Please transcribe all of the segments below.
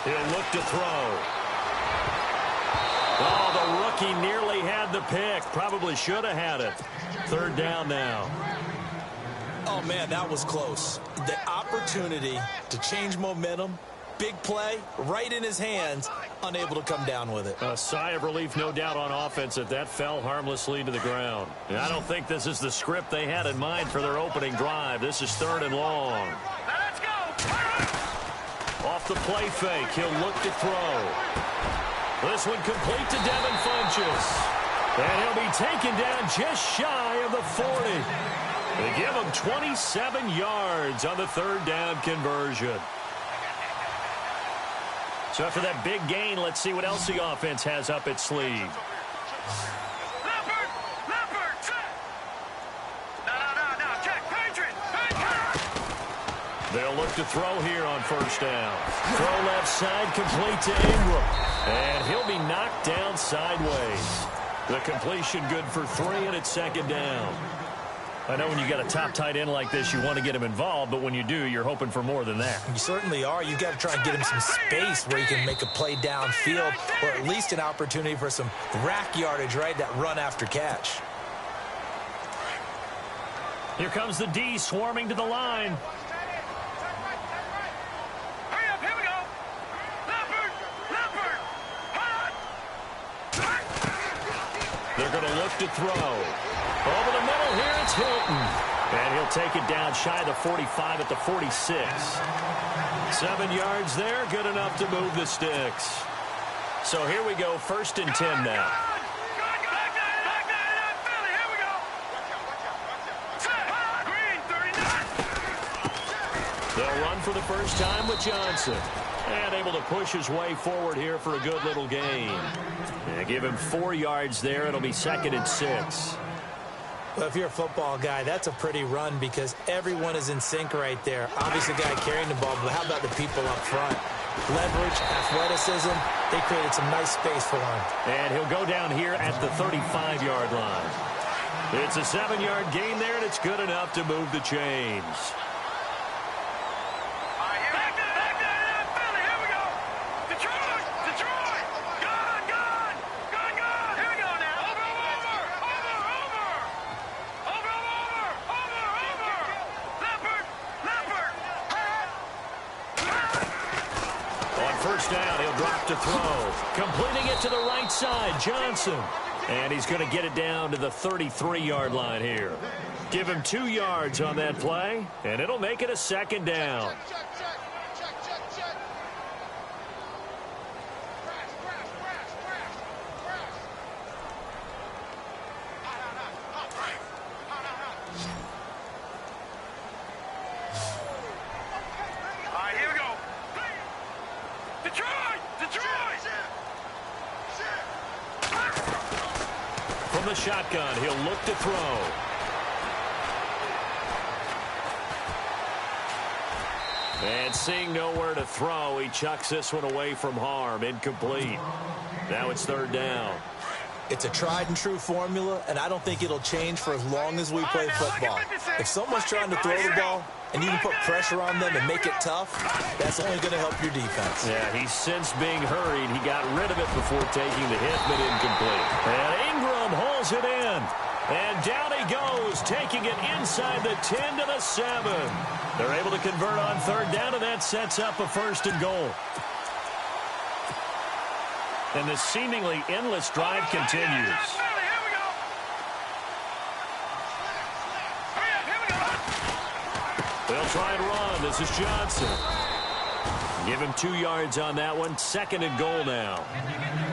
He'll look to throw. Oh, the rookie nearly had the pick. Probably should have had it. Third down now. Oh, man, that was close. The opportunity to change momentum, big play, right in his hands, unable to come down with it. A sigh of relief, no doubt, on offense that fell harmlessly to the ground. And I don't think this is the script they had in mind for their opening drive. This is 3rd and long. Let's go. Off the play fake, he'll look to throw. This one complete to Devin Funchess. And he'll be taken down just shy of the 40. They give him 27 yards on the 3rd down conversion. So after that big gain, let's see what else the offense has up its sleeve. Leopard, check. No, check, Patriot. They'll look to throw here on 1st down. Throw left side, complete to Ingram. And he'll be knocked down sideways. The completion good for 3, and it's 2nd down. I know when you got a top tight end like this, you want to get him involved, but when you do, you're hoping for more than that. You certainly are. You got to try and get him some space where he can make a play downfield, or at least an opportunity for some rack yardage, right? That run after catch. Here comes the D swarming to the line. Hurry up, here we go. Leopard, hot. They're going to look to throw. Over the middle here, it's Hilton. And he'll take it down shy of the 45 at the 46. 7 yards there, good enough to move the sticks. So here we go, 1st and 10 now. They'll run for the first time with Johnson. And able to push his way forward here for a good little gain. And give him 4 yards there. It'll be 2nd and 6. Well, if you're a football guy, that's a pretty run because everyone is in sync right there. Obviously, the guy carrying the ball, but how about the people up front? Leverage, athleticism, they created some nice space for him. And he'll go down here at the 35-yard line. It's a 7-yard gain there, and it's good enough to move the chains. First down, he'll drop to throw. Completing it to the right side, Johnson. And he's going to get it down to the 33-yard line here. Give him 2 yards on that play, and it'll make it a 2nd down. From the shotgun, he'll look to throw. And seeing nowhere to throw, he chucks this one away from harm. Incomplete. Now it's 3rd down. It's a tried-and-true formula, and I don't think it'll change for as long as we play football. If someone's trying to throw the ball, and you can put pressure on them and make it tough, that's only going to help your defense. Yeah, he's since being hurried. He got rid of it before taking the hit, but incomplete. And Ingram hauls it in. And down he goes, taking it inside the 10 to the 7. They're able to convert on 3rd down, and that sets up a 1st and goal. And the seemingly endless drive continues. They'll try and run. This is Johnson. Give him 2 yards on that one. 2nd and goal now.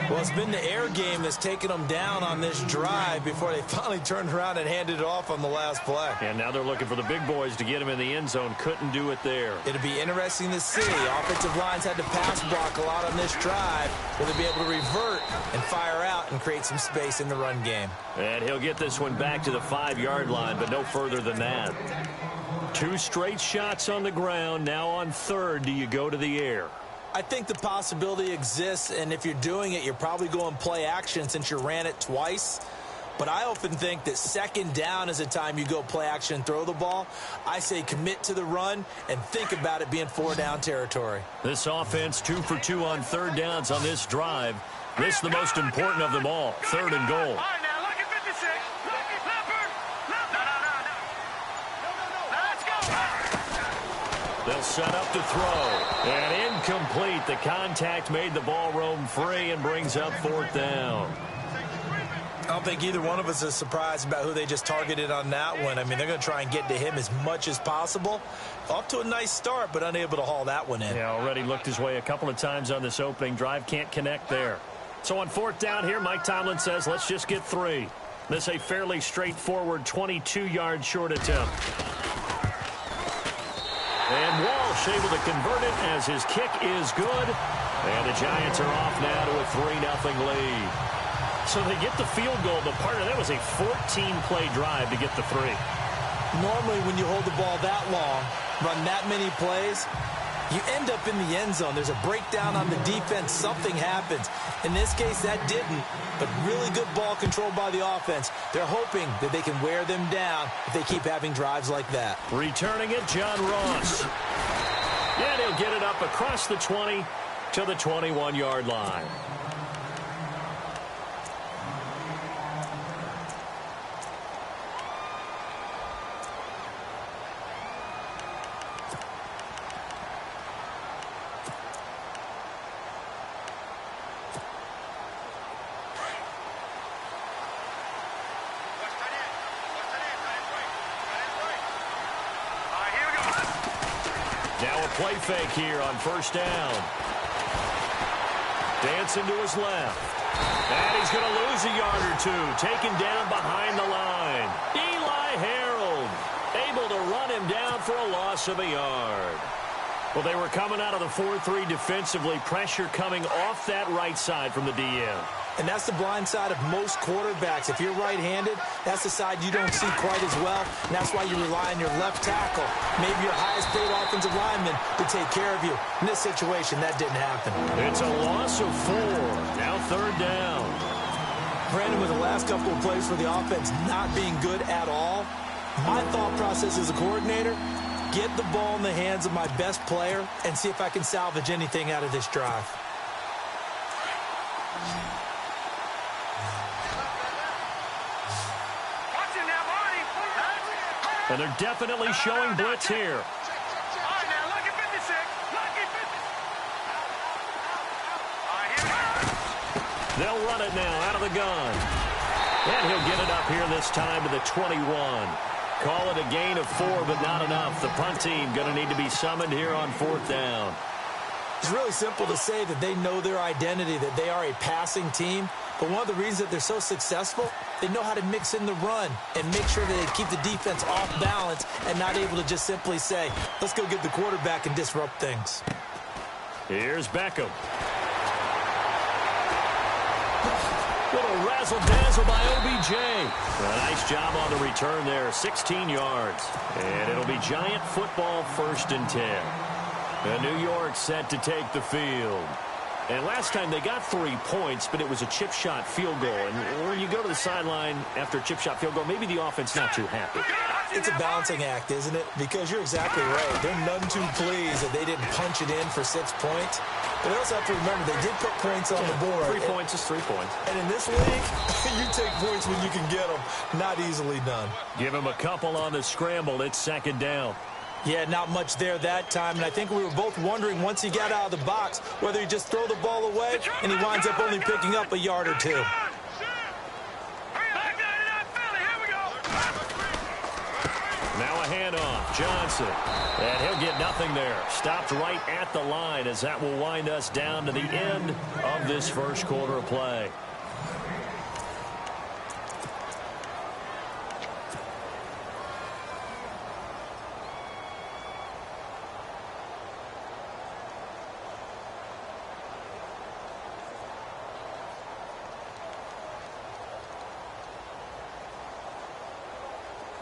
Well, it's been the air game that's taken them down on this drive before they finally turned around and handed it off on the last play. And now they're looking for the big boys to get him in the end zone. Couldn't do it there. It'll be interesting to see. Offensive lines had to pass block a lot on this drive. Will they be able to revert and fire out and create some space in the run game? And he'll get this one back to the 5-yard line, but no further than that. 2 straight shots on the ground. Now on 3rd, do you go to the air? I think the possibility exists, and if you're doing it, you're probably going play action since you ran it twice. But I often think that second down is a time you go play action and throw the ball. I say commit to the run and think about it being 4-down territory. This offense 2 for 2 on third downs on this drive. This is the most important of them all, 3rd and goal. All right, now, look at 56. Look at Leopard. No. Let's go. They'll set up to throw. And incomplete. The contact made the ball roam free and brings up 4th down. I don't think either one of us is surprised about who they just targeted on that one. I mean, they're going to try and get to him as much as possible. Off to a nice start, but unable to haul that one in. Yeah, already looked his way a couple of times on this opening drive. Can't connect there. So on 4th down here, Mike Tomlin says, let's just get 3. This a fairly straightforward 22-yard short attempt. And Walsh able to convert it as his kick is good. And the Giants are off now to a 3-0 lead. So they get the field goal, but part of that was a 14-play drive to get the 3. Normally, when you hold the ball that long, run that many plays, you end up in the end zone. There's a breakdown on the defense. Something happens. In this case, that didn't, but really good ball control by the offense. They're hoping that they can wear them down if they keep having drives like that. Returning it, John Ross. And he'll get it up across the 20 to the 21-yard line. Now a play fake here on 1st down. Dancing to his left. And he's going to lose a yard or 2. Taken down behind the line. Eli Harold able to run him down for a loss of a yard. Well, they were coming out of the 4-3 defensively. Pressure coming off that right side from the DM. And that's the blind side of most quarterbacks. If you're right-handed, that's the side you don't see quite as well. And that's why you rely on your left tackle, maybe your highest-paid offensive lineman, to take care of you. In this situation, that didn't happen. It's a loss of 4. Now 3rd down. Brandon, with the last couple of plays for the offense not being good at all, my thought process as a coordinator, get the ball in the hands of my best player and see if I can salvage anything out of this drive. And they're definitely showing blitz here. All right, now, look at 56. Look at 50. All right, here we go. They'll run it now out of the gun. And he'll get it up here this time to the 21. Call it a gain of 4, but not enough. The punt team going to need to be summoned here on 4th down. It's really simple to say that they know their identity, that they are a passing team. But one of the reasons that they're so successful, they know how to mix in the run and make sure that they keep the defense off balance and not able to just simply say, let's go get the quarterback and disrupt things. Here's Beckham. Little razzle-dazzle by OBJ. A nice job on the return there, 16 yards. And it'll be Giant football 1st and 10. And New York set to take the field. And last time they got 3 points, but it was a chip shot field goal. And when you go to the sideline after a chip shot field goal, maybe the offense not too happy. It's a balancing act, isn't it? Because you're exactly right. They're none too pleased that they didn't punch it in for 6 points. But they also have to remember they did put points on the board. 3 points is 3 points. And in this league, you take points when you can get them. Not easily done. Give him a couple on the scramble. It's 2nd down. Yeah, not much there that time. And I think we were both wondering once he got out of the box whether he just throw the ball away and he winds up only picking up a yard or 2. Now a handoff. Johnson. And he'll get nothing there. Stopped right at the line as that will wind us down to the end of this 1st quarter of play.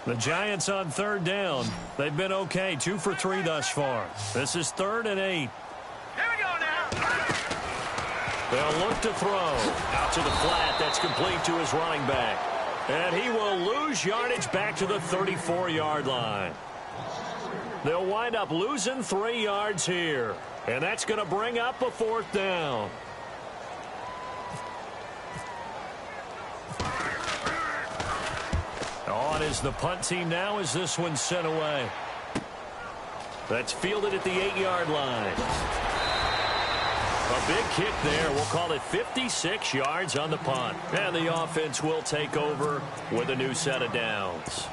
The Giants on 3rd down. They've been okay, 2 for 3 thus far. This is 3rd and 8. Here we go now. They'll look to throw. Out to the flat. That's complete to his running back. And he will lose yardage back to the 34-yard line. They'll wind up losing 3 yards here. And that's going to bring up a 4th down. On is the punt team now as this one's sent away. That's fielded at the 8-yard line. A big kick there. We'll call it 56 yards on the punt. And the offense will take over with a new set of downs.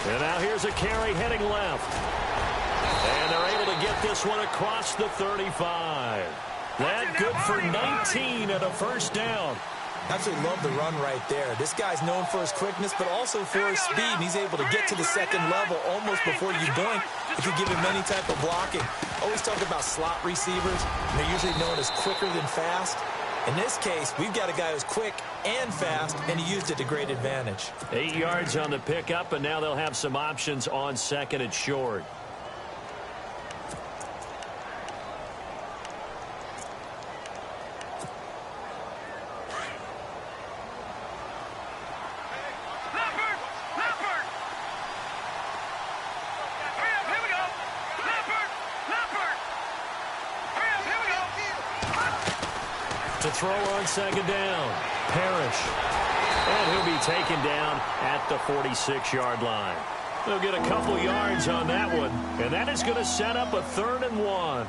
And now here's a carry heading left. And they're able to get this one across the 35. That good for 19 and a 1st down. Absolutely love the run right there. This guy's known for his quickness, but also for his speed. And he's able to get to the 2nd level almost before you blink if you give him any type of blocking. Always talk about slot receivers, and they're usually known as quicker than fast. In this case, we've got a guy who's quick and fast, and he used it to great advantage. 8 yards on the pickup, and now they'll have some options on 2nd and short. To throw on 2nd down, Parrish. And he'll be taken down at the 46-yard line. They'll get a couple yards on that one, and that is going to set up a 3rd and 1.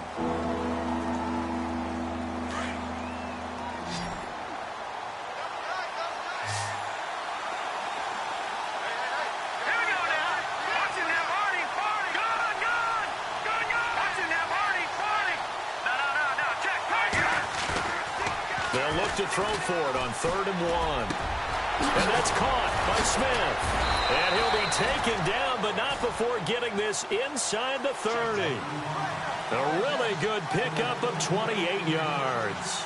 They'll look to throw for it on 3rd and 1. And that's caught by Smith. And he'll be taken down, but not before getting this inside the 30. A really good pickup of 28 yards.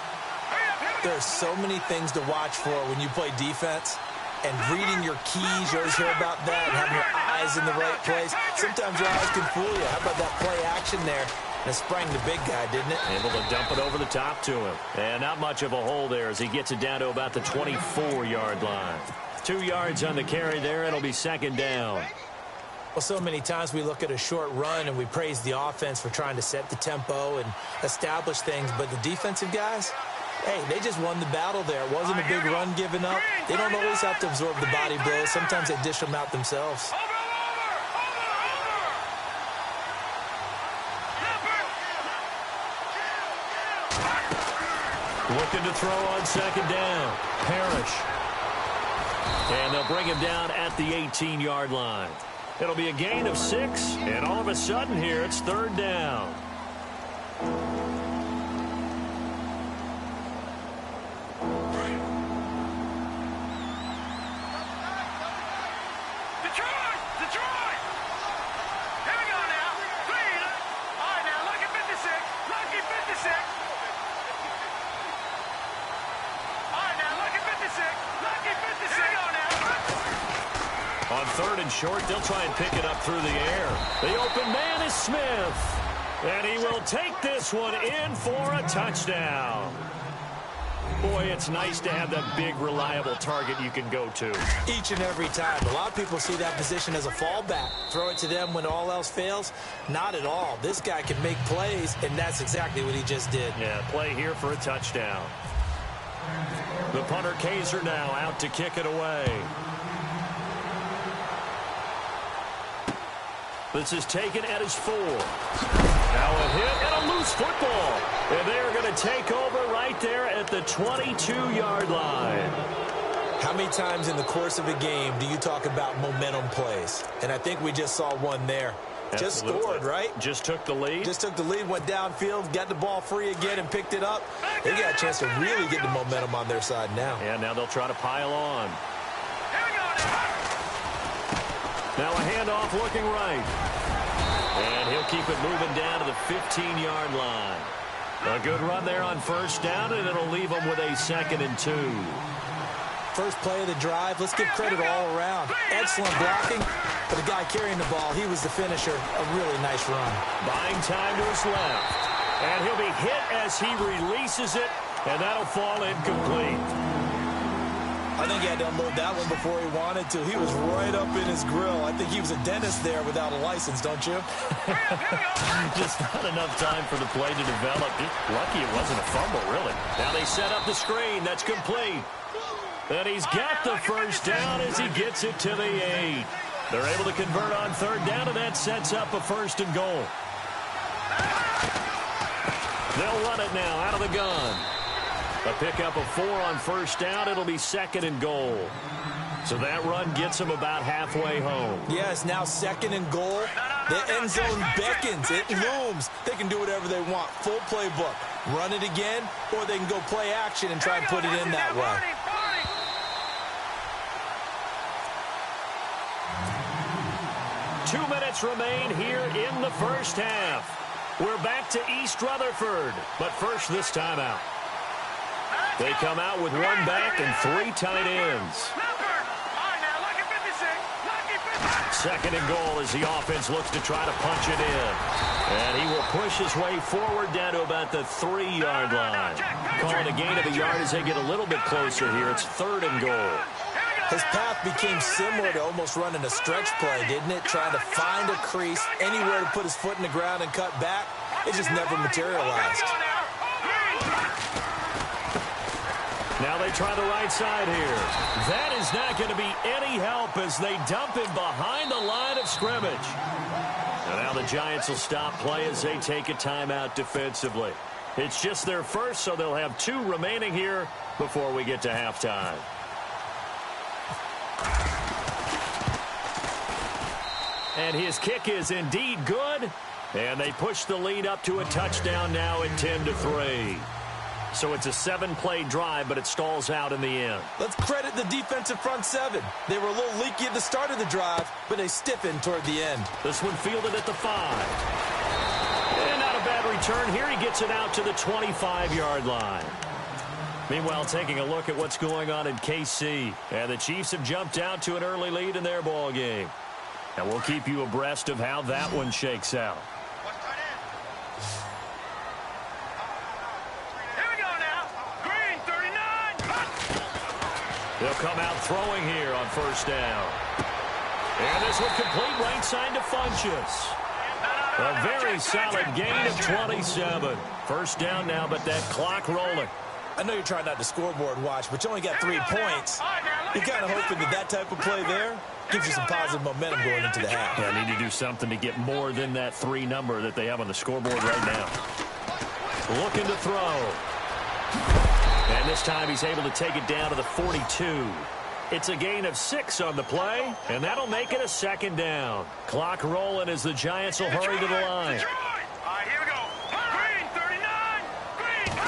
There's so many things to watch for when you play defense. And reading your keys, you always hear about that, and having your eyes in the right place. Sometimes your eyes can fool you. How about that play action there? And it sprang the big guy, didn't it? Able to dump it over the top to him. And not much of a hole there as he gets it down to about the 24-yard line. 2 yards on the carry there. It'll be 2nd down. Well, so many times we look at a short run and we praise the offense for trying to set the tempo and establish things. But the defensive guys, hey, they just won the battle there. It wasn't a big run given up. They don't always have to absorb the body blows. Sometimes they dish them out themselves. Looking to throw on 2nd down. Parrish. And they'll bring him down at the 18-yard line. It'll be a gain of 6, and all of a sudden here it's 3rd down. On 3rd and short, they'll try and pick it up through the air. The open man is Smith. And he will take this one in for a touchdown. Boy, it's nice to have that big, reliable target you can go to. Each and every time. A lot of people see that position as a fallback. Throw it to them when all else fails. Not at all. This guy can make plays, and that's exactly what he just did. Yeah, play here for a touchdown. The punter Kaiser now out to kick it away. This is taken at his 4. Now a hit and a loose football. And they're going to take over right there at the 22-yard line. How many times in the course of a game do you talk about momentum plays? And I think we just saw one there. Absolutely. Just scored, right? Just took the lead. Just took the lead, went downfield, got the ball free again, and picked it up. They got a chance to really get the momentum on their side now. And now they'll try to pile on. Now a handoff looking right. And he'll keep it moving down to the 15-yard line. A good run there on first down, and it'll leave them with a 2nd and 2. First play of the drive, let's give credit all around. Excellent blocking, but the guy carrying the ball, he was the finisher. A really nice run. Buying time to his left. And he'll be hit as he releases it, and that'll fall incomplete. I think he had to unload that one before he wanted to. He was right up in his grill. I think he was a dentist there without a license, don't you? Just not enough time for the play to develop. Lucky it wasn't a fumble, really. Now they set up the screen. That's complete. And he's got the first down as he gets it to the 8. They're able to convert on 3rd down, and that sets up a 1st and goal. They'll run it now out of the gun. A pickup of 4 on 1st down. It'll be 2nd and goal. So that run gets them about halfway home. Yes, now 2nd and goal. The end zone beckons. It looms. They can do whatever they want. Full playbook. Run it again, or they can go play action and try and put it in that way. 2 minutes remain here in the first half. We're back to East Rutherford, but first this time out. They come out with 1 back and 3 tight ends. 2nd and goal as the offense looks to try to punch it in. And he will push his way forward down to about the 3-yard line. Calling a gain of a yard as they get a little bit closer here. It's 3rd and goal. His path became similar to almost running a stretch play, didn't it? Trying to find a crease, anywhere to put his foot in the ground and cut back. It just never materialized. Now they try the right side here. That is not going to be any help as they dump him behind the line of scrimmage. And now the Giants will stop play as they take a timeout defensively. It's just their first, so they'll have 2 remaining here before we get to halftime. And his kick is indeed good. And they push the lead up to a touchdown now at 10-3. So it's a 7-play drive, but it stalls out in the end. Let's credit the defensive front 7. They were a little leaky at the start of the drive, but they stiffened toward the end. This one fielded at the 5. And not a bad return here. He gets it out to the 25-yard line. Meanwhile, taking a look at what's going on in KC. And the Chiefs have jumped out to an early lead in their ball game. And we'll keep you abreast of how that one shakes out. They'll come out throwing here on first down. And this one complete right side to Funchess. A very solid gain of 27. First down now, but that clock rolling. I know you're trying not to scoreboard watch, but you only got 3 points. You're kind of hoping that type of play there gives you some positive momentum going into the half. Yeah, I need to do something to get more than that 3 number that they have on the scoreboard right now. Looking to throw. And this time he's able to take it down to the 42. It's a gain of 6 on the play, and that'll make it a 2nd down. Clock rolling as the Giants will hurry to the line. Here we go. Green, 39. Green.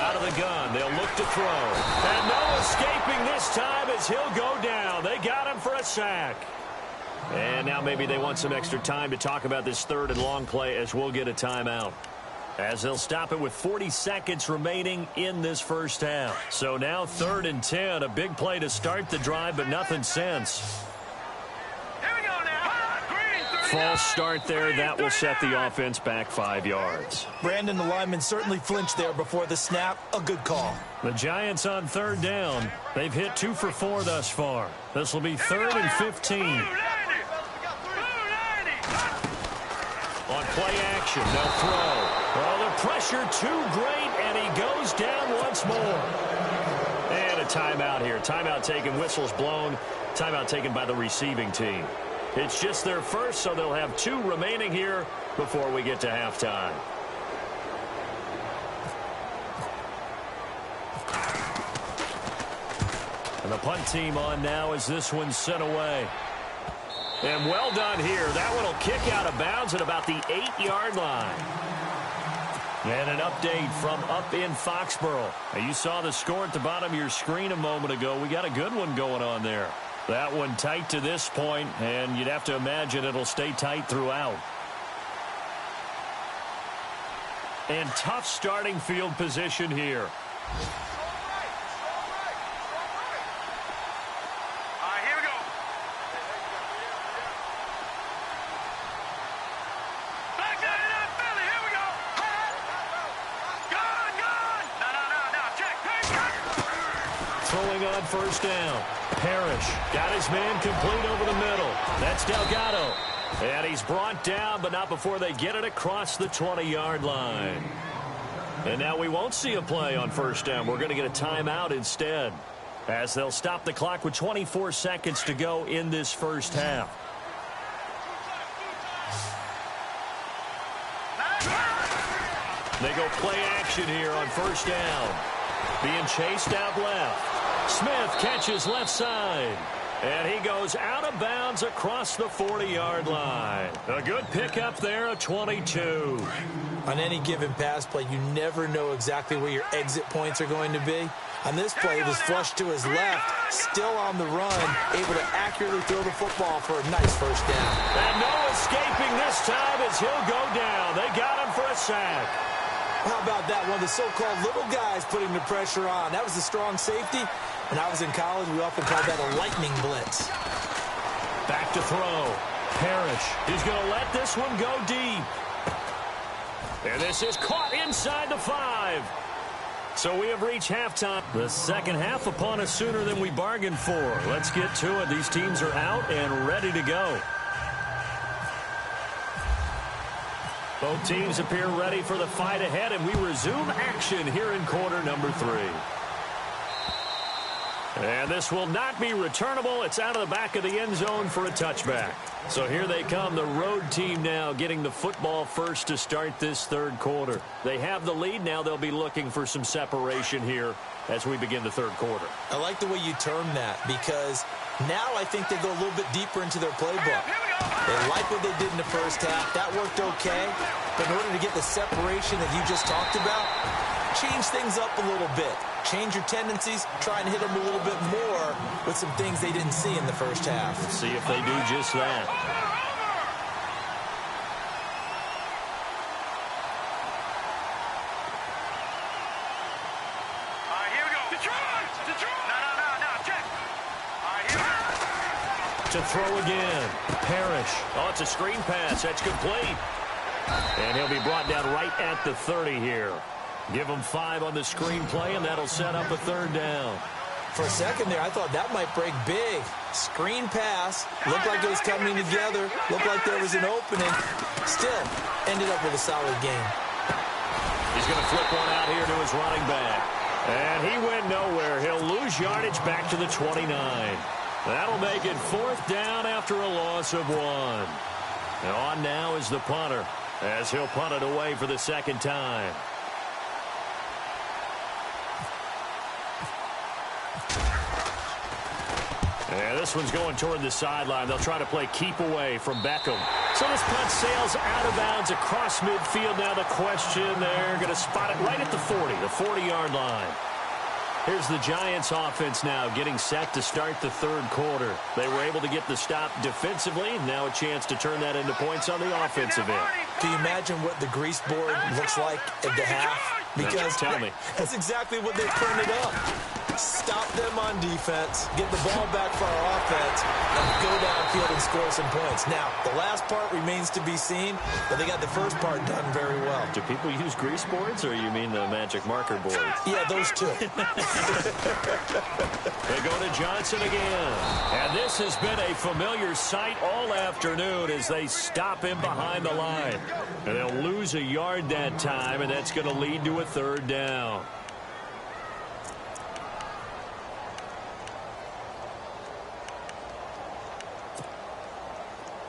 Out of the gun, they'll look to throw. And no escaping this time as he'll go down. They got him for a sack. And now maybe they want some extra time to talk about this 3rd and long play as we'll get a timeout. As they'll stop it with 40 seconds remaining in this first half. So now 3rd and 10, a big play to start the drive, but nothing since. Here we go now. Green, False start there. That will set the offense back 5 yards. Brandon, the lineman, certainly flinched there before the snap. A good call. The Giants on 3rd down. They've hit 2 for 4 thus far. This will be 3rd and 15. On play action, they'll throw. Well, the pressure too great, and he goes down once more. And a timeout here. Timeout taken, whistles blown. Timeout taken by the receiving team. It's just their first, so they'll have 2 remaining here before we get to halftime. And the punt team on now as this one's sent away. And well done here. That one will kick out of bounds at about the 8-yard line. And an update from up in Foxborough. Now, you saw the score at the bottom of your screen a moment ago. We got a good one going on there. That one tight to this point, and you'd have to imagine it'll stay tight throughout. And tough starting field position here. Throwing on first down. Parrish got his man complete over the middle. That's Delgado. And he's brought down, but not before they get it across the 20-yard line. And now we won't see a play on first down. We're going to get a timeout instead, as they'll stop the clock with 24 seconds to go in this first half. They go play action here on first down. Being chased out left. Smith catches left side. And he goes out of bounds across the 40-yard line. A good pickup there, a 22. On any given pass play, you never know exactly where your exit points are going to be. On this play, it was flushed to his left, still on the run, able to accurately throw the football for a nice first down. And no escaping this time as he'll go down. They got him for a sack. How about that? One of the so-called little guys putting the pressure on. That was a strong safety. When I was in college, we often called that a lightning blitz. Back to throw. Parrish is going to let this one go deep. And this is caught inside the 5. So we have reached halftime. The second half upon us sooner than we bargained for. Let's get to it. These teams are out and ready to go. Both teams appear ready for the fight ahead, and we resume action here in quarter number 3. And this will not be returnable. It's out of the back of the end zone for a touchback. So here they come, the road team now getting the football first to start this third quarter. They have the lead. Now they'll be looking for some separation here as we begin the third quarter. I like the way you term that, because now I think they go a little bit deeper into their playbook. They like what they did in the first half. That worked okay. But in order to get the separation that you just talked about, change things up a little bit. Change your tendencies. Try and hit them a little bit more with some things they didn't see in the first half. Let's see if they do just that. To throw again. Parrish. Oh, it's a screen pass. That's complete. And he'll be brought down right at the 30 here. Give him 5 on the screen play, and that'll set up a third down. For a second there, I thought that might break big. Screen pass. Looked like it was coming together. Looked like there was an opening. Still, ended up with a solid game. He's going to flip one out here to his running back. And he went nowhere. He'll lose yardage back to the 29. That'll make it fourth down after a loss of 1. And on now is the punter, as he'll punt it away for the second time. And this one's going toward the sideline. They'll try to play keep away from Beckham. So this punt sails out of bounds across midfield. Now the question, they're going to spot it right at the 40, the 40-yard line. Here's the Giants offense now getting set to start the third quarter. They were able to get the stop defensively. Now a chance to turn that into points on the offensive end. Can you imagine what the grease board looks like at the half? Because tell me. That's exactly what they printed up. Stop them on defense, get the ball back for our offense, and go downfield and score some points. Now, the last part remains to be seen, but they got the first part done very well. Do people use grease boards, or you mean the magic marker boards? Yeah, those two. They go to Johnson again. And this has been a familiar sight all afternoon as they stop him behind the line. And they'll lose a yard that time, and that's going to lead to a third down.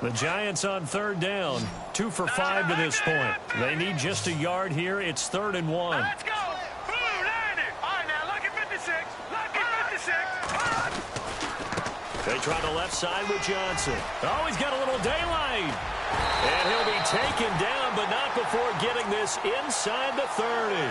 The Giants on third down, 2 for 5 to this point. They need just a yard here. It's 3rd and 1. Let's go. Blue, landed. All right, now, lucky 56. Lucky 56. They try the left side with Johnson. Oh, he's got a little daylight. And he'll be taken down, but not before getting this inside the 30.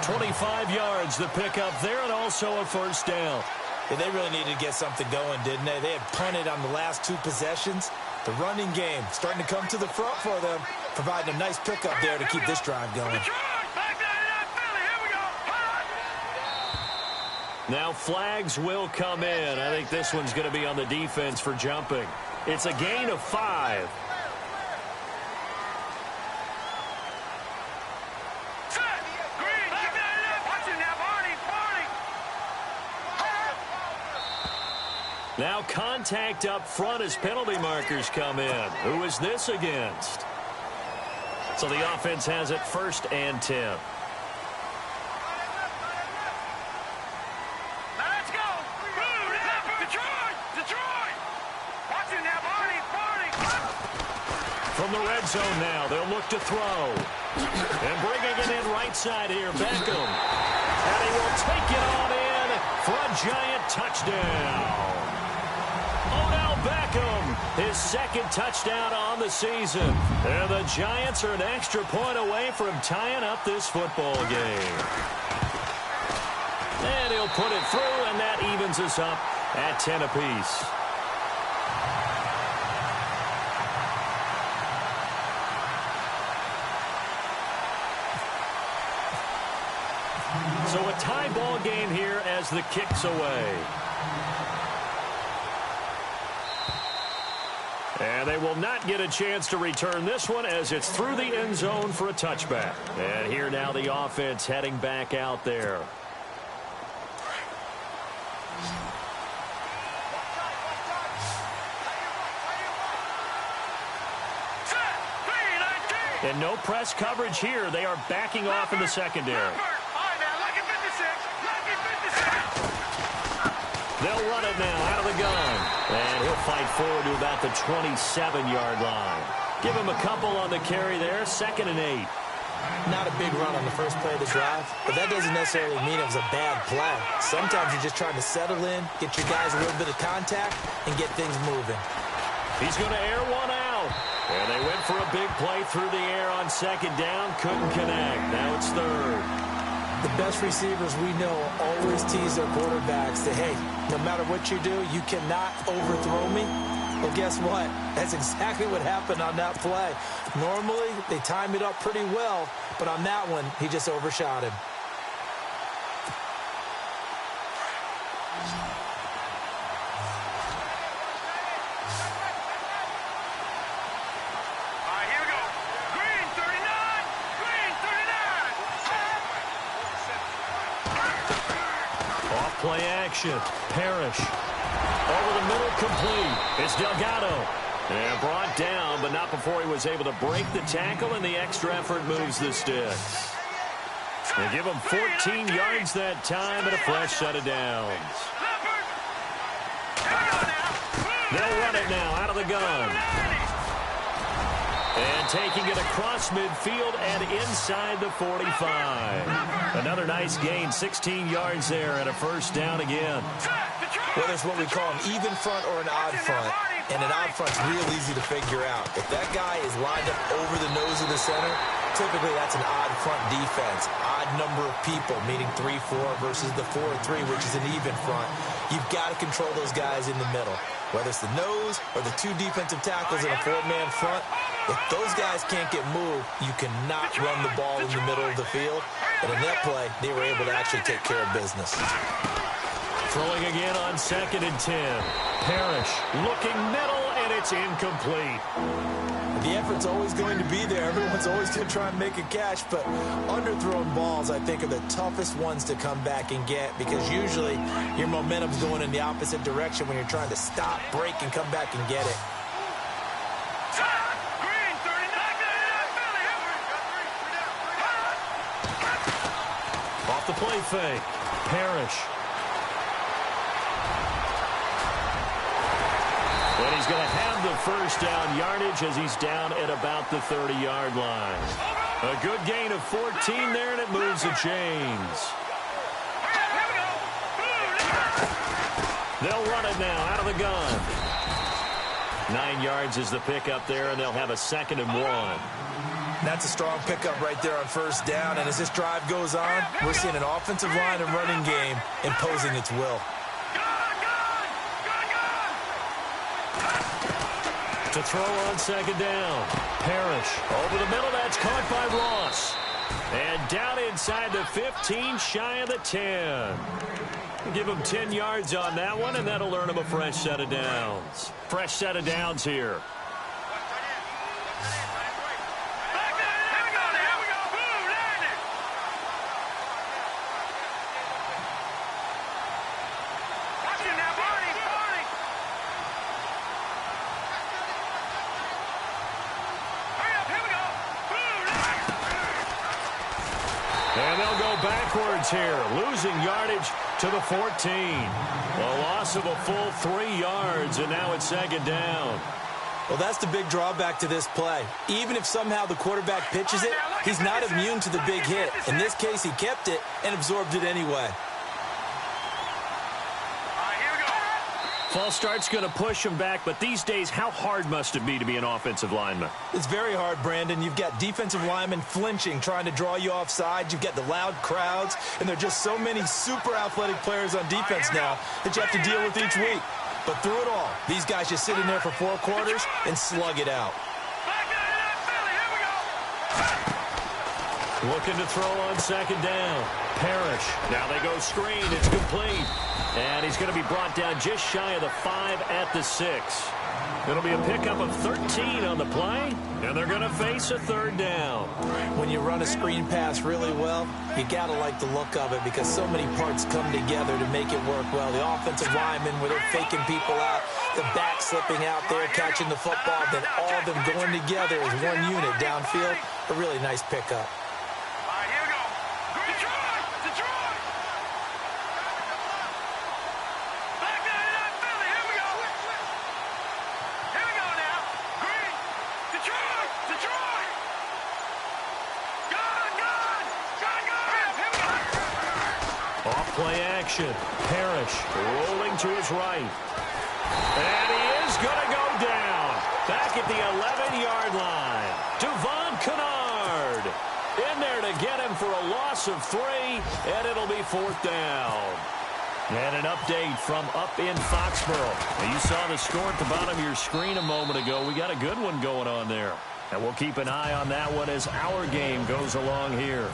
25 yards, the pickup there, and also a first down. Yeah, they really needed to get something going, didn't they? They had punted on the last 2 possessions. The running game starting to come to the front for them, providing a nice pickup there to keep this drive going. Now flags will come in. I think this one's going to be on the defense for jumping. It's a gain of 5. Now contact up front as penalty markers come in. Who is this against? So the offense has it 1st and 10. Let's go. Detroit. Watch it now, Barney. From the red zone now, they'll look to throw. And bringing it in right side here, Beckham. And he will take it on in for a giant touchdown. Beckham, his 2nd touchdown on the season. And the Giants are an extra point away from tying up this football game. And he'll put it through, and that evens us up at 10 apiece. So a tie ball game here as the kick's away. And they will not get a chance to return this one as it's through the end zone for a touchback. And here now the offense heading back out there. And no press coverage here. They are backing off in the secondary. They'll run it now out of the gun. And he'll fight forward to about the 27-yard line. Give him a couple on the carry there. 2nd and 8. Not a big run on the first play of the drive, but that doesn't necessarily mean it was a bad play. Sometimes you're just trying to settle in, get your guys a little bit of contact, and get things moving. He's going to air one out. And they went for a big play through the air on 2nd down. Couldn't connect. Now it's 3rd. The best receivers we know always tease their quarterbacks that, hey, no matter what you do, you cannot overthrow me. Well, guess what? That's exactly what happened on that play. Normally, they time it up pretty well, but on that one, he just overshot him. Play action. Parrish. Over the middle, complete. It's Delgado. And brought down, but not before he was able to break the tackle, and the extra effort moves the sticks. They give him 14 yards that time and a fresh set of downs. They'll run it now out of the gun. And taking it across midfield and inside the 45. Another nice gain, 16 yards there and a 1st down again. Whether it's what we call an even front or an odd front, and an odd front's real easy to figure out. If that guy is lined up over the nose of the center, typically that's an odd front defense. Odd number of people, meaning 3-4 versus the 4-3, which is an even front. You've got to control those guys in the middle. Whether it's the nose or the 2 defensive tackles in a 4-man front, if those guys can't get moved, you cannot run the ball in the middle of the field. And in that play, they were able to actually take care of business. Throwing again on 2nd and 10. Parrish looking middle, and it's incomplete. The effort's always going to be there. Everyone's always going to try and make a catch, but underthrown balls, I think, are the toughest ones to come back and get because usually your momentum's going in the opposite direction when you're trying to stop, break, and come back and get it. Off the play fake. Parrish. And he's going to have the 1st down yardage as he's down at about the 30-yard line. A good gain of 14 there, and it moves the chains. They'll run it now out of the gun. 9 yards is the pickup there, and they'll have a 2nd and 1. That's a strong pickup right there on 1st down, and as this drive goes on, we're seeing an offensive line and running game imposing its will. To throw on 2nd down. Parrish over the middle. That's caught by Ross. And down inside the 15, shy of the 10. Give him 10 yards on that one, and that'll earn him a fresh set of downs. Fresh set of downs here. And they'll go backwards here, losing yardage to the 14. A loss of a full 3 yards, and now it's second down. Well, that's the big drawback to this play. Even if somehow the quarterback pitches it, he's not immune to the big hit. In this case, he kept it and absorbed it anyway. False start's going to push him back, but these days, how hard must it be to be an offensive lineman? It's very hard, Brandon. You've got defensive linemen flinching, trying to draw you offside. You've got the loud crowds, and there are just so many super athletic players on defense now that you have to deal with each week. But through it all, these guys just sit in there for 4 quarters and slug it out. Looking to throw on second down. Parrish. Now they go screen. It's complete. And he's going to be brought down just shy of the 5 at the 6. It'll be a pickup of 13 on the play, and they're going to face a third down. When you run a screen pass really well, you got to like the look of it because so many parts come together to make it work well. The offensive linemen, where they're faking people out, the back slipping out there, catching the football, then all of them going together as one unit downfield. A really nice pickup. Play action. Parrish rolling to his right. And he is going to go down. Back at the 11-yard line. Devon Kennard in there to get him for a loss of 3, and it'll be 4th down. And an update from up in Foxborough. Now, you saw the score at the bottom of your screen a moment ago. We got a good one going on there. And we'll keep an eye on that one as our game goes along here.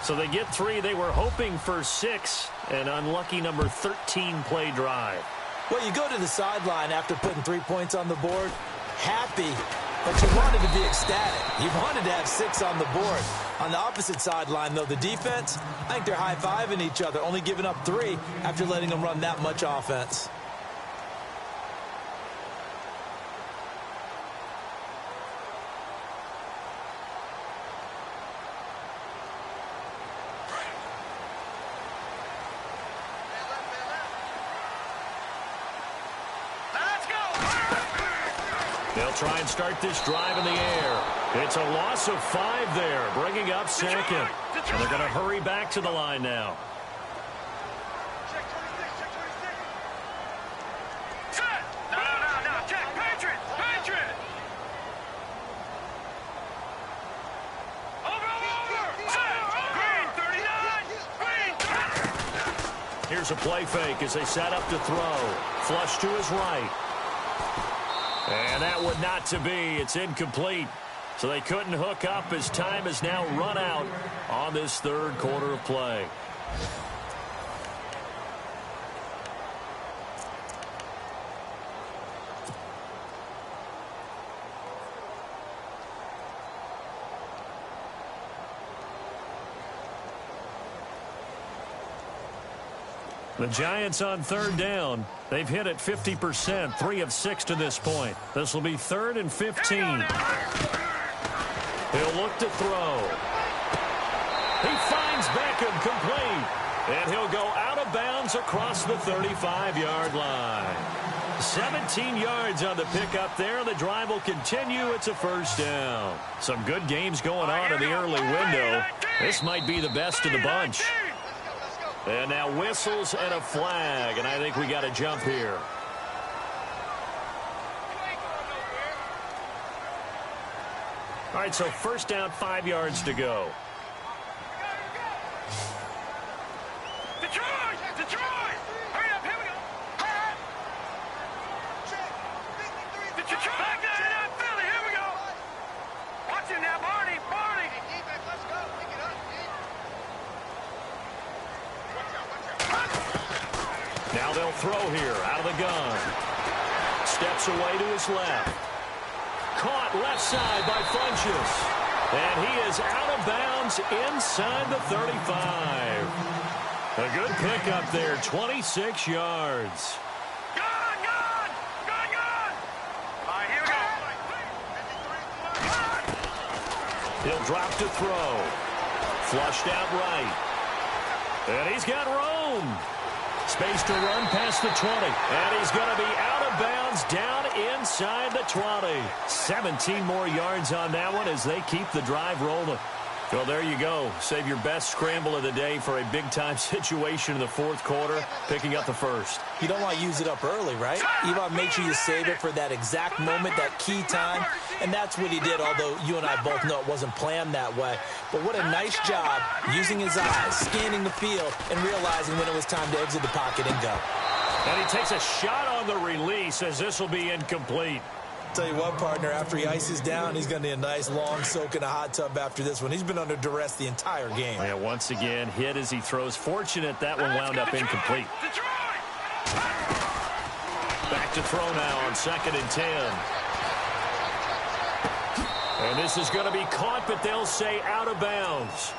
So they get 3. They were hoping for 6. An unlucky number 13 play drive. Well, you go to the sideline after putting 3 points on the board, happy, but you wanted to be ecstatic. You wanted to have 6 on the board. On the opposite sideline, though, the defense, I think they're high-fiving each other, only giving up 3 after letting them run that much offense. They'll try and start this drive in the air. It's a loss of 5 there, bringing up second. And they're going to hurry back to the line now. Here's a play fake as they set up to throw. Flush to his right. And that would not to be. It's incomplete. So they couldn't hook up as time has now run out on this third quarter of play. The Giants on third down. They've hit it 50%, 3 of 6 to this point. This will be 3rd and 15. He'll look to throw. He finds Beckham complete. And he'll go out of bounds across the 35-yard line. 17 yards on the pickup there. The drive will continue. It's a first down. Some good games going on in the early window. This might be the best of the bunch. And now whistles and a flag, and I think we got a jump here. All right, so first down, 5 yards to go. Detroit! Hurry up, here we go! Detroit! Back down, Philly, here we go! Watch him now, Barney! Let's go! Pick it up, Now they'll throw here out of the gun. Steps away to his left. Caught left side by Funchess. And he is out of bounds inside the 35. A good pickup there, 26 yards. Gone, gone! Gone, gone! All right, here we go. He'll drop to throw. Flushed out right. And he's got room. Space to run past the 20. And he's going to be out of bounds down inside the 20. 17 more yards on that one as they keep the drive rolling. Well, there you go. Save your best scramble of the day for a big-time situation in the fourth quarter, picking up the first. You don't want to use it up early, right? You want to make sure you save it for that exact moment, that key time. And that's what he did, although you and I both know it wasn't planned that way. But what a nice job using his eyes, scanning the field, and realizing when it was time to exit the pocket and go. And he takes a shot on the release as this will be incomplete. Tell you what, partner, after he ices down, he's going to need a nice long soak in a hot tub after this one. He's been under duress the entire game. Yeah, once again, hit as he throws. Fortunate that one wound up incomplete. Back to throw now on 2nd and 10. And this is going to be caught, but they'll say out of bounds.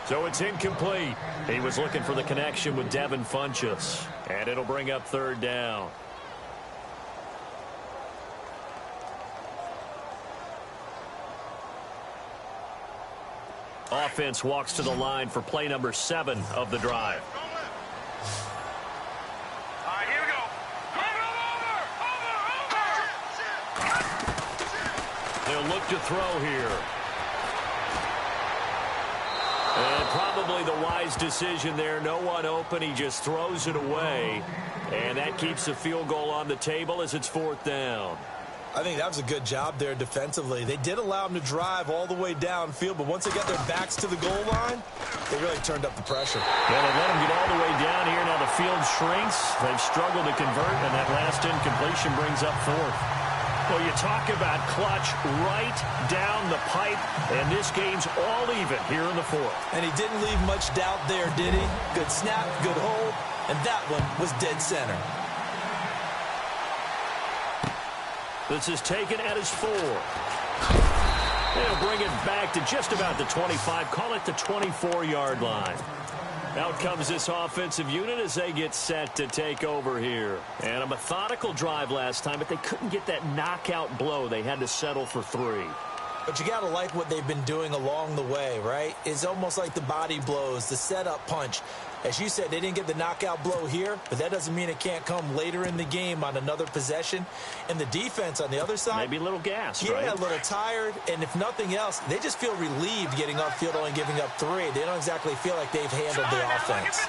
So it's incomplete. He was looking for the connection with Devin Funchess. And it'll bring up 3rd down. Offense walks to the line for play number 7 of the drive. All right, here we go. Over! They'll look to throw here. And probably the wise decision there. No one open. He just throws it away. And that keeps the field goal on the table as it's 4th down. I think that was a good job there defensively. They did allow him to drive all the way downfield, but once they got their backs to the goal line, they really turned up the pressure. Well, they let him get all the way down here. Now the field shrinks. They've struggled to convert, and that last incompletion brings up 4th. Well, you talk about clutch right down the pipe, and this game's all even here in the 4th. And he didn't leave much doubt there, did he? Good snap, good hold, and that one was dead center. This is taken at his 4. They'll bring it back to just about the 25. Call it the 24-yard line. Out comes this offensive unit as they get set to take over here. And a methodical drive last time, but they couldn't get that knockout blow. They had to settle for 3. But you got to like what they've been doing along the way, right? It's almost like the body blows, the setup punch. As you said, they didn't get the knockout blow here, but that doesn't mean it can't come later in the game on another possession. And the defense on the other side, maybe a little gassed, right? Yeah, a little tired. And if nothing else, they just feel relieved getting upfield, only giving up 3. They don't exactly feel like they've handled the offense.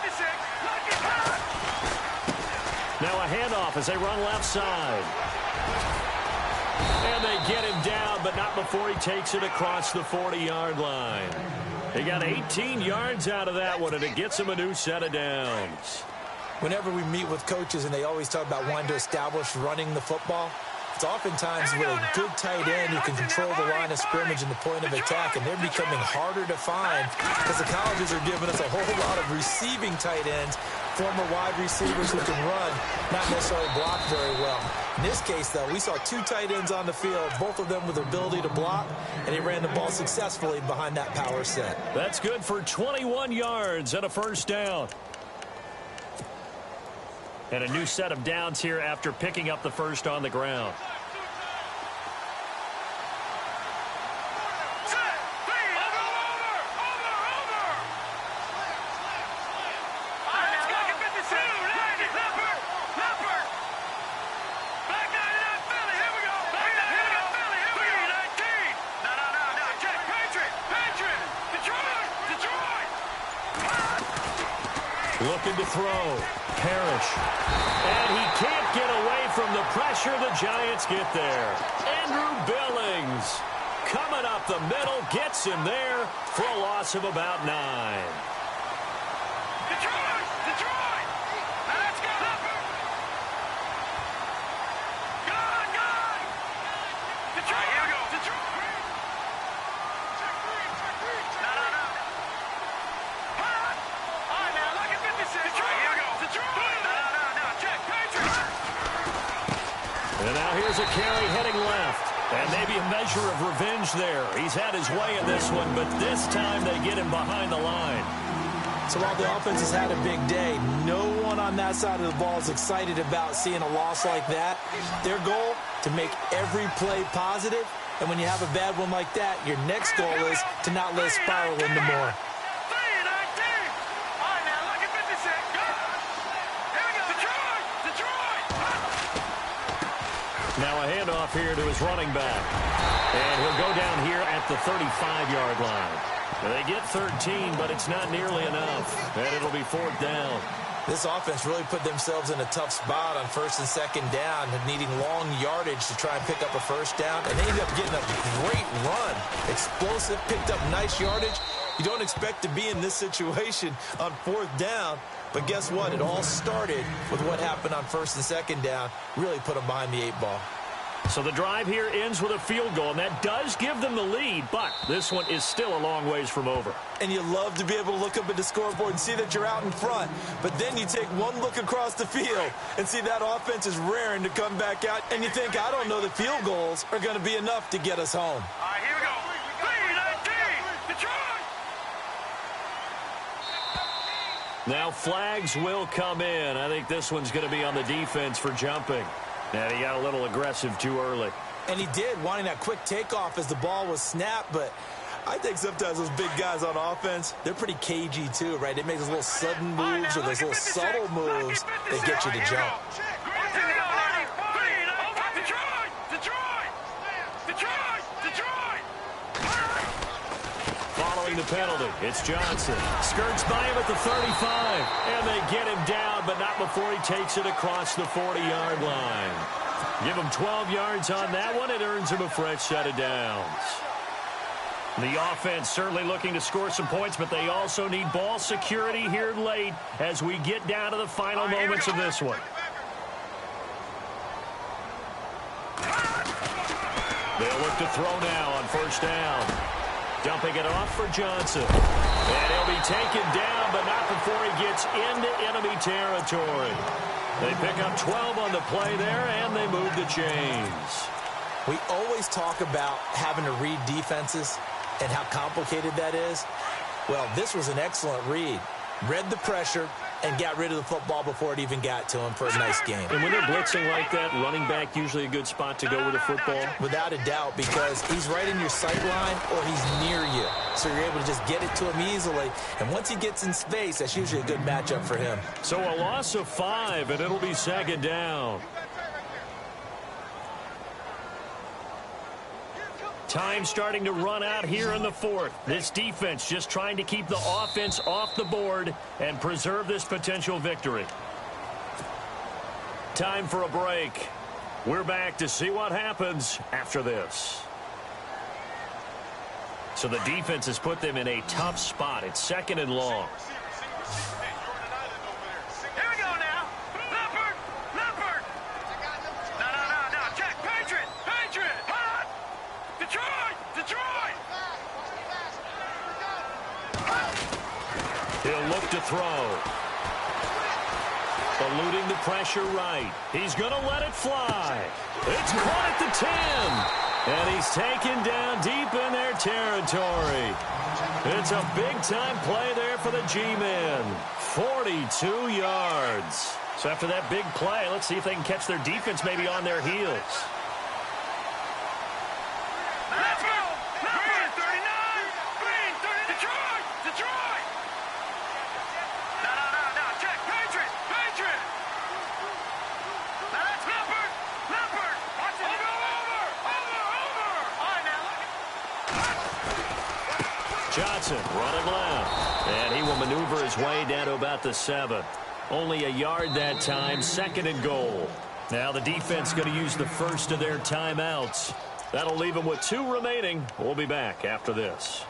Now a handoff as they run left side. And they get him down, but not before he takes it across the 40-yard line. They got 18 yards out of that one, and it gets him a new set of downs. Whenever we meet with coaches and they always talk about wanting to establish running the football, it's oftentimes with a good tight end who can control the line of scrimmage and the point of attack, and they're becoming harder to find because the colleges are giving us a whole lot of receiving tight ends, former wide receivers who can run, not necessarily block very well. In this case, though, we saw 2 tight ends on the field, both of them with the ability to block, and he ran the ball successfully behind that power set. That's good for 21 yards and a 1st down. And a new set of downs here after picking up the 1st on the ground. Looking to throw. Parrish. And he can't get away from the pressure. The Giants get there. Andrew Billings coming up the middle, gets him there for a loss of about 9. Detroit! Detroit! Now let's go! Gone! Gone! Detroit! Here we go! Detroit! Check 3! No, no, no. All right, now, look at 56. Detroit! Here we go! Detroit! No, no, no, no. Check! Here's a carry heading left. And maybe a measure of revenge there. He's had his way in this one, but this time they get him behind the line. So while the offense has had a big day, no one on that side of the ball is excited about seeing a loss like that. Their goal, to make every play positive. And when you have a bad one like that, your next goal is to not let it spiral into more. Now a handoff here to his running back. And he'll go down here at the 35-yard line. They get 13, but it's not nearly enough. And it'll be 4th down. This offense really put themselves in a tough spot on 1st and 2nd down, needing long yardage to try and pick up a 1st down. And they ended up getting a great run. Explosive, picked up nice yardage. You don't expect to be in this situation on 4th down. But guess what? It all started with what happened on 1st and 2nd down. Really put them behind the 8 ball. So the drive here ends with a field goal, and that does give them the lead, but this one is still a long ways from over. And you love to be able to look up at the scoreboard and see that you're out in front. But then you take one look across the field and see that offense is raring to come back out. And you think, I don't know that field goals are going to be enough to get us home. All right, here we go. 3-19, Detroit. Now flags will come in. I think this one's going to be on the defense for jumping. And he got a little aggressive too early. And he did, wanting that quick takeoff as the ball was snapped. But I think sometimes those big guys on offense, they're pretty cagey too, right? They make those little sudden moves or those little subtle moves that get you to jump. Following the penalty, it's Johnson. Skirts by him at the 35. And they get him down, but not before he takes it across the 40-yard line. Give him 12 yards on that one. It earns him a fresh set of downs. The offense certainly looking to score some points, but they also need ball security here late as we get down to the final moments of this one. They'll look to throw now on 1st down. Dumping it off for Johnson. And he'll be taken down, but not before he gets into enemy territory. They pick up 12 on the play there, and they move the chains. We always talk about having to read defenses and how complicated that is. Well, this was an excellent read. Read the pressure and got rid of the football before it even got to him for a nice game. And when they're blitzing like that, running back usually a good spot to go with the football? Without a doubt, because he's right in your sight line or he's near you. So you're able to just get it to him easily. And once he gets in space, that's usually a good matchup for him. So a loss of 5, and it'll be 2nd down. Time starting to run out here in the 4th. This defense just trying to keep the offense off the board and preserve this potential victory. Time for a break. We're back to see what happens after this. So the defense has put them in a tough spot. It's 2nd and long. Here we go now. Leopard. No. Check. Patriot. Hot. Detroit. He'll look to throw. Eluding the pressure right. He's going to let it fly. It's caught at the 10. And he's taken down deep in their territory. It's a big-time play there for the G-men. 42 yards. So after that big play, let's see if they can catch their defense maybe on their heels. Let's go. Green 39. Detroit. No. Check. Patriot. Now that's Leopard. Watch it. Over. All right, now. Johnson running left. And he will maneuver his way down to about the 7. Only a yard that time, 2nd and goal. Now the defense going to use the first of their timeouts. That'll leave them with 2 remaining. We'll be back after this.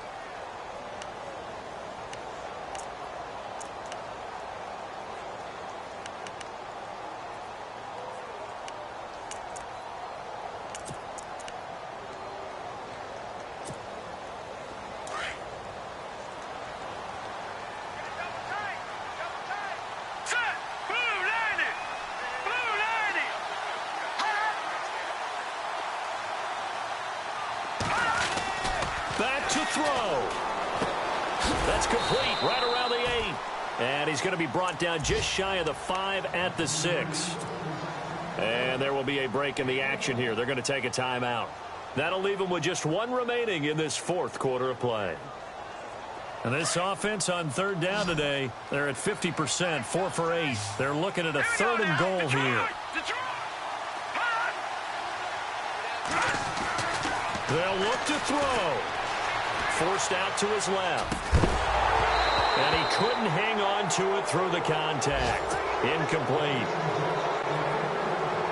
back to throw. That's complete right around the 8. And he's going to be brought down just shy of the 5 at the 6. And there will be a break in the action here. They're going to take a timeout. That'll leave them with just 1 remaining in this 4th quarter of play. And this offense on 3rd down today, they're at 50%, 4 for 8. They're looking at a 3rd and goal here. They'll look to throw. Forced out to his left. And he couldn't hang on to it through the contact. Incomplete.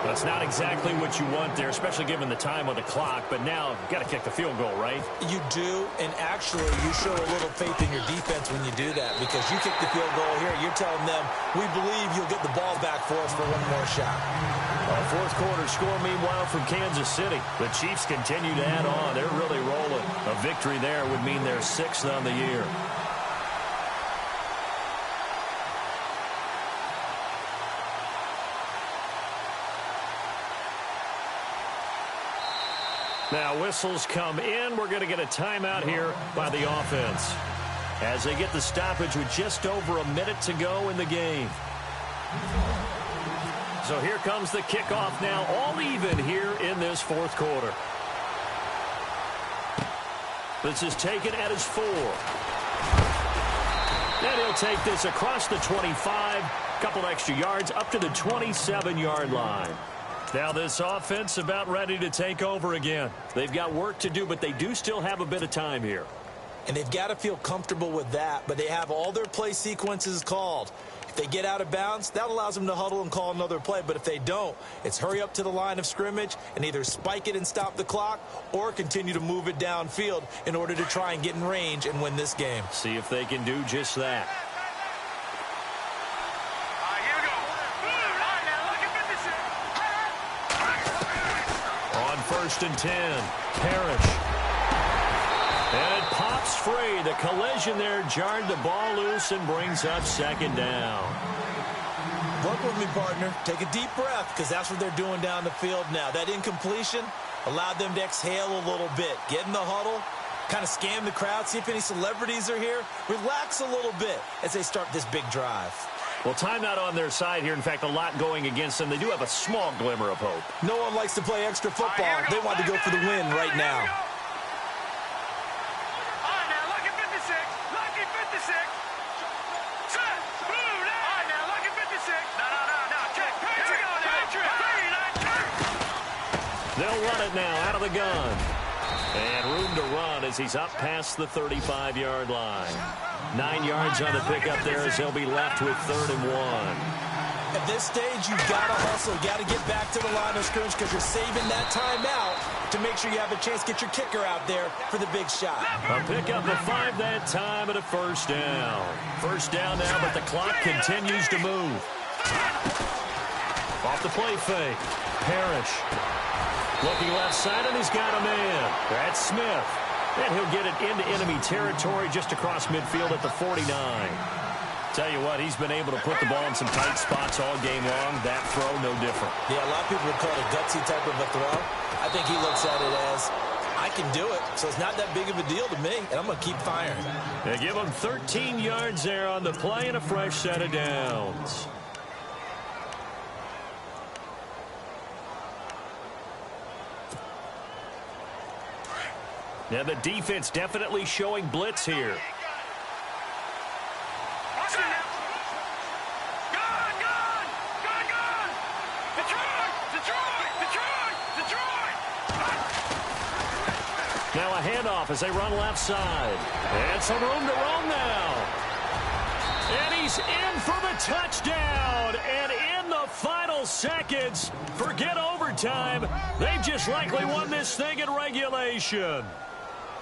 That's not exactly what you want there, especially given the time on the clock. But now you've got to kick the field goal, right? You do, and actually you show a little faith in your defense when you do that, because you kick the field goal here, you're telling them, we believe you'll get the ball back for us for one more shot. A 4th quarter score, meanwhile, from Kansas City. The Chiefs continue to add on. They're really rolling. A victory there would mean they're 6th on the year. Now whistles come in. We're going to get a timeout here by the offense as they get the stoppage with just over a minute to go in the game. So here comes the kickoff now, all even here in this 4th quarter. This is taken at his 4. And he'll take this across the 25, couple extra yards up to the 27-yard line. Now this offense about ready to take over again. They've got work to do, but they do still have a bit of time here. And they've got to feel comfortable with that, but they have all their play sequences called. If they get out of bounds, that allows them to huddle and call another play. But if they don't, it's hurry up to the line of scrimmage and either spike it and stop the clock or continue to move it downfield in order to try and get in range and win this game. See if they can do just that. On 1st and 10, Parrish. And it pops free. The collision there jarred the ball loose and brings up 2nd down. Work with me, partner. Take a deep breath, because that's what they're doing down the field now. That incompletion allowed them to exhale a little bit. Get in the huddle, kind of scan the crowd, see if any celebrities are here. Relax a little bit as they start this big drive. Well, timeout on their side here. In fact, a lot going against them. They do have a small glimmer of hope. No one likes to play extra football. They want to go for the win right now. They'll run it now out of the gun. And room to run as he's up past the 35-yard line. 9 yards on the pickup there as he'll be left with 3rd and 1. At this stage, you've got to hustle. You've got to get back to the line of scrimmage because you're saving that timeout to make sure you have a chance to get your kicker out there for the big shot. A pickup of 5 that time and a 1st down. 1st down now, but the clock continues to move. Off the play fake. Parrish. Looking left side, and he's got a man. That's Smith. And he'll get it into enemy territory just across midfield at the 49. Tell you what, he's been able to put the ball in some tight spots all game long. That throw, no different. Yeah, a lot of people would call it a gutsy type of a throw. I think he looks at it as, I can do it, so it's not that big of a deal to me, and I'm going to keep firing. They give him 13 yards there on the play and a fresh set of downs. Now the defense definitely showing blitz here. Now a handoff as they run left side. And some room to roam now. And he's in for the touchdown. And in the final seconds, forget overtime. They've just likely won this thing in regulation.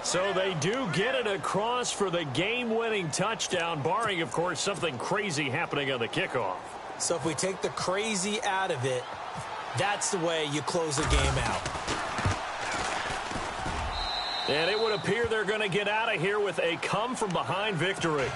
So they do get it across for the game-winning touchdown, barring, of course, something crazy happening on the kickoff. So if we take the crazy out of it, that's the way you close the game out. And it would appear they're going to get out of here with a come-from-behind victory.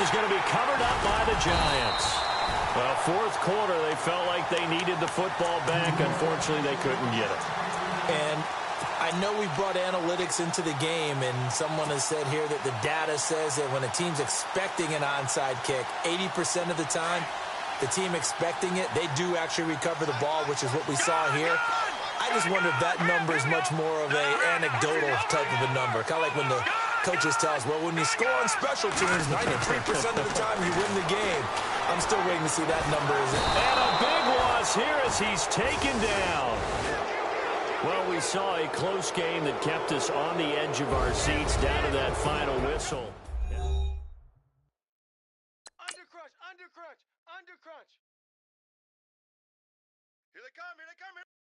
This is going to be covered up by the Giants. Well, fourth quarter, they felt like they needed the football back. Unfortunately, they couldn't get it. And I know we brought analytics into the game, and someone has said here that the data says that when a team's expecting an onside kick, 80% of the time, the team expecting it, they do actually recover the ball, which is what we saw here. I just wonder if that number is much more of an anecdotal type of a number. Kind of like when the coaches tell us, well, when you score on special teams, 93% of the time you win the game. I'm still waiting to see that number. And a big loss here as he's taken down. Well, we saw a close game that kept us on the edge of our seats down to that final whistle. Undercrunch, undercrunch, undercrunch. Here they come, here they come. Undercrunch.